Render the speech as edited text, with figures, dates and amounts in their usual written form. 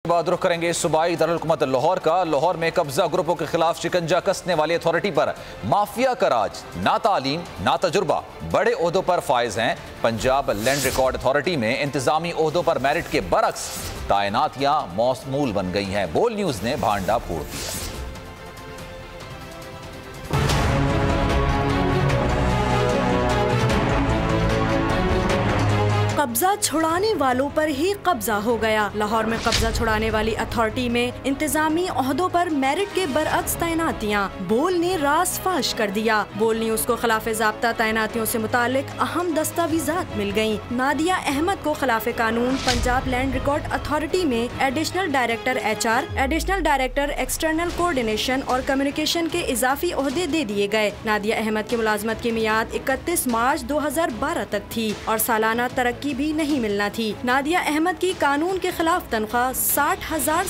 बाद रुख करेंगे सूबाई दारुल-हुकूमत लाहौर का। लाहौर में कब्जा ग्रुपों के खिलाफ शिकंजा कसने वाली अथॉरिटी पर माफिया का राज। ना तालीम ना तजुर्बा, बड़े ओहदों पर फायज हैं। पंजाब लैंड रिकॉर्ड अथॉरिटी में इंतजामी ओहदों पर मेरिट के बरक्स तैनातियां मौसमूल बन गई हैं। बोल न्यूज ने भांडा फोड़ दिया। कब्जा छुड़ाने वालों पर ही कब्जा हो गया। लाहौर में कब्जा छुड़ाने वाली अथॉरिटी में इंतजामी ओहदों पर मेरिट के बरअक्स तैनातियां। बोल ने राज फाश कर दिया। बोल न्यूज को खिलाफ ज़ाब्ता तैनातियों से मुतालिक अहम दस्तावेजात मिल गयी। नादिया अहमद को खिलाफ कानून पंजाब लैंड रिकॉर्ड अथॉरिटी में additional director HR, additional director external coordination और कम्युनिकेशन के इजाफी ओहदे दे दिए गए। नादिया अहमद की मुलाजमत की मियाद 31 मार्च 2012 तक थी और सालाना तरक्की भी नहीं मिलना थी। नादिया अहमद की कानून के खिलाफ तनख्वाह 60,000